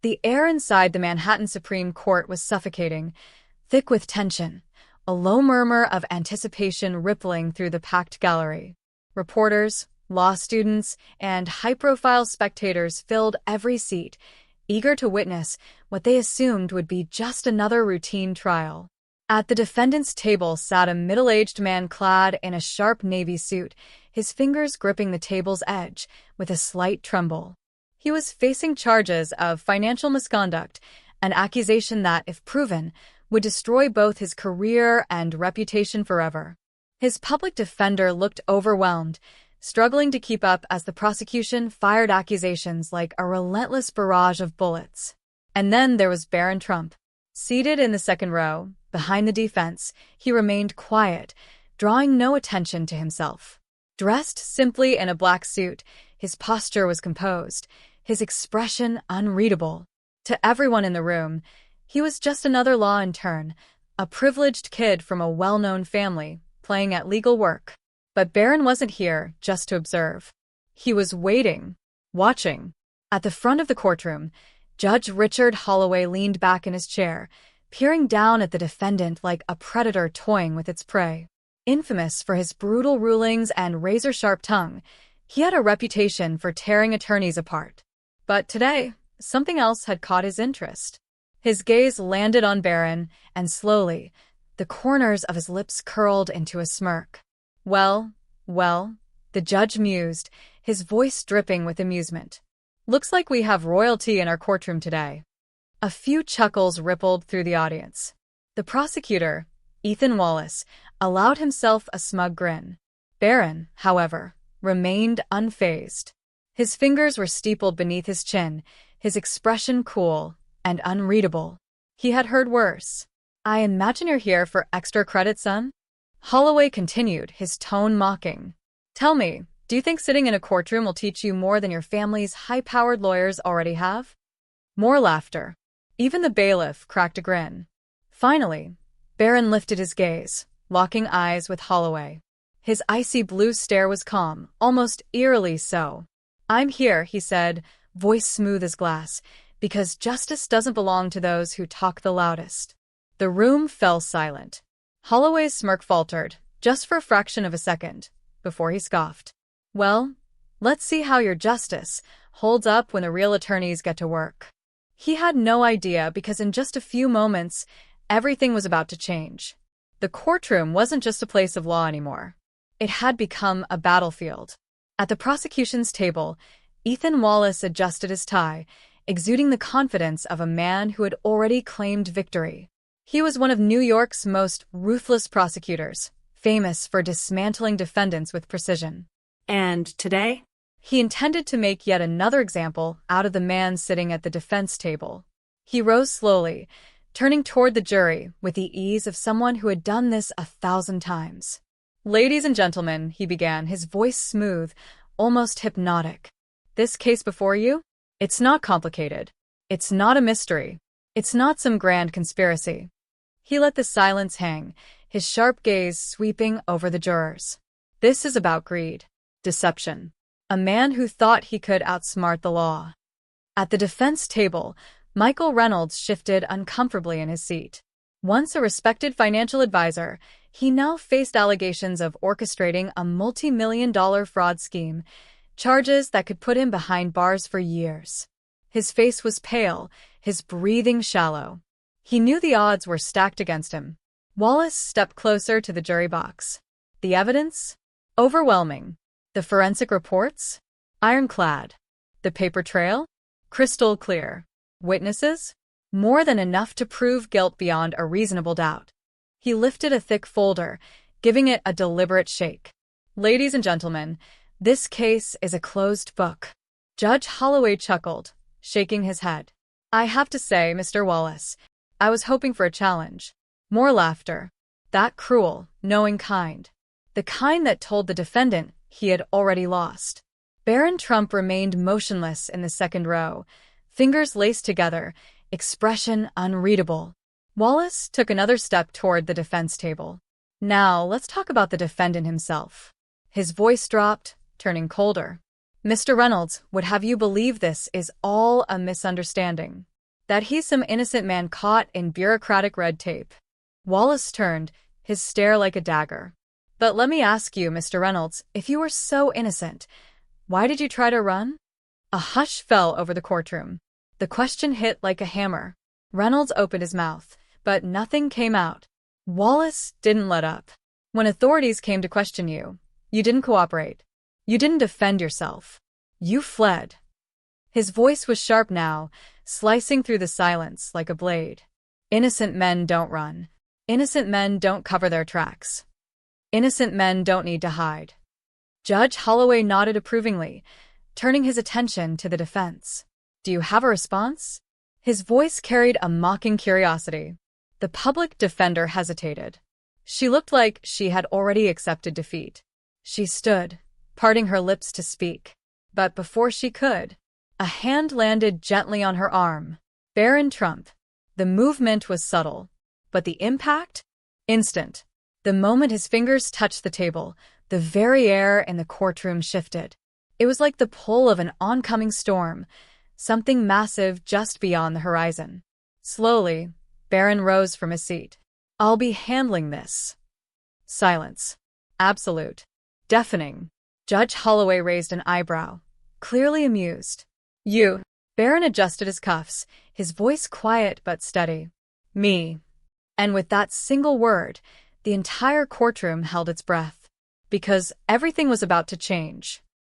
The air inside the Manhattan Supreme Court was suffocating, thick with tension, a low murmur of anticipation rippling through the packed gallery. Reporters, law students, and high-profile spectators filled every seat, eager to witness what they assumed would be just another routine trial. At the defendant's table sat a middle-aged man clad in a sharp navy suit, his fingers gripping the table's edge with a slight tremble. He was facing charges of financial misconduct, an accusation that, if proven, would destroy both his career and reputation forever. His public defender looked overwhelmed, struggling to keep up as the prosecution fired accusations like a relentless barrage of bullets. And then there was Barron Trump. Seated in the second row, behind the defense, he remained quiet, drawing no attention to himself. Dressed simply in a black suit, his posture was composed, his expression unreadable. To everyone in the room, he was just another law intern, a privileged kid from a well-known family, playing at legal work. But Barron wasn't here just to observe. He was waiting, watching. At the front of the courtroom, Judge Richard Holloway leaned back in his chair, peering down at the defendant like a predator toying with its prey. Infamous for his brutal rulings and razor-sharp tongue, he had a reputation for tearing attorneys apart. But today, something else had caught his interest. His gaze landed on Barron, and slowly, the corners of his lips curled into a smirk. Well, the judge mused, his voice dripping with amusement. Looks like we have royalty in our courtroom today. A few chuckles rippled through the audience. The prosecutor, Ethan Wallace, allowed himself a smug grin. Barron, however, remained unfazed. His fingers were steepled beneath his chin, his expression cool and unreadable. He had heard worse. I imagine you're here for extra credit, son? Holloway continued, his tone mocking. Tell me, do you think sitting in a courtroom will teach you more than your family's high-powered lawyers already have? More laughter. Even the bailiff cracked a grin. Finally, Barron lifted his gaze, locking eyes with Holloway. His icy blue stare was calm, almost eerily so. I'm here, he said, voice smooth as glass, because justice doesn't belong to those who talk the loudest. The room fell silent. Holloway's smirk faltered, just for a fraction of a second, before he scoffed. Well, let's see how your justice holds up when the real attorneys get to work. He had no idea because in just a few moments, everything was about to change. The courtroom wasn't just a place of law anymore. It had become a battlefield. At the prosecution's table, Ethan Wallace adjusted his tie, exuding the confidence of a man who had already claimed victory. He was one of New York's most ruthless prosecutors, famous for dismantling defendants with precision. And today? He intended to make yet another example out of the man sitting at the defense table. He rose slowly, turning toward the jury with the ease of someone who had done this 1,000 times. Ladies and gentlemen, he began, his voice smooth, almost hypnotic. This case before you? It's not complicated. It's not a mystery. It's not some grand conspiracy. He let the silence hang, his sharp gaze sweeping over the jurors. This is about greed, deception. A man who thought he could outsmart the law. At the defense table, Michael Reynolds shifted uncomfortably in his seat. Once a respected financial advisor, he now faced allegations of orchestrating a multi-million-dollar fraud scheme, charges that could put him behind bars for years. His face was pale, his breathing shallow. He knew the odds were stacked against him. Wallace stepped closer to the jury box. The evidence? Overwhelming. The forensic reports? Ironclad. The paper trail? Crystal clear. Witnesses? More than enough to prove guilt beyond a reasonable doubt. He lifted a thick folder, giving it a deliberate shake. Ladies and gentlemen, this case is a closed book. Judge Holloway chuckled, shaking his head. I have to say, Mr. Wallace, I was hoping for a challenge. More laughter. That cruel, knowing kind. The kind that told the defendant he had already lost. Barron Trump remained motionless in the second row, fingers laced together, expression unreadable. Wallace took another step toward the defense table. Now, let's talk about the defendant himself. His voice dropped, turning colder. Mr. Reynolds would have you believe this is all a misunderstanding. That he's some innocent man caught in bureaucratic red tape. Wallace turned, his stare like a dagger. But let me ask you, Mr. Reynolds, if you were so innocent, why did you try to run? A hush fell over the courtroom. The question hit like a hammer. Reynolds opened his mouth, but nothing came out. Wallace didn't let up. When authorities came to question you, you didn't cooperate. You didn't defend yourself. You fled. His voice was sharp now, slicing through the silence like a blade. Innocent men don't run. Innocent men don't cover their tracks. Innocent men don't need to hide. Judge Holloway nodded approvingly, turning his attention to the defense. Do you have a response? His voice carried a mocking curiosity. The public defender hesitated. She looked like she had already accepted defeat. She stood, parting her lips to speak. But before she could, a hand landed gently on her arm. Barron Trump. The movement was subtle, but the impact? Instant. The moment his fingers touched the table, the very air in the courtroom shifted. It was like the pull of an oncoming storm, something massive just beyond the horizon. Slowly, Barron rose from his seat. I'll be handling this. Silence. Absolute. Deafening. Judge Holloway raised an eyebrow, clearly amused. You. Barron adjusted his cuffs, his voice quiet but steady. Me. And with that single word, the entire courtroom held its breath. Because everything was about to change.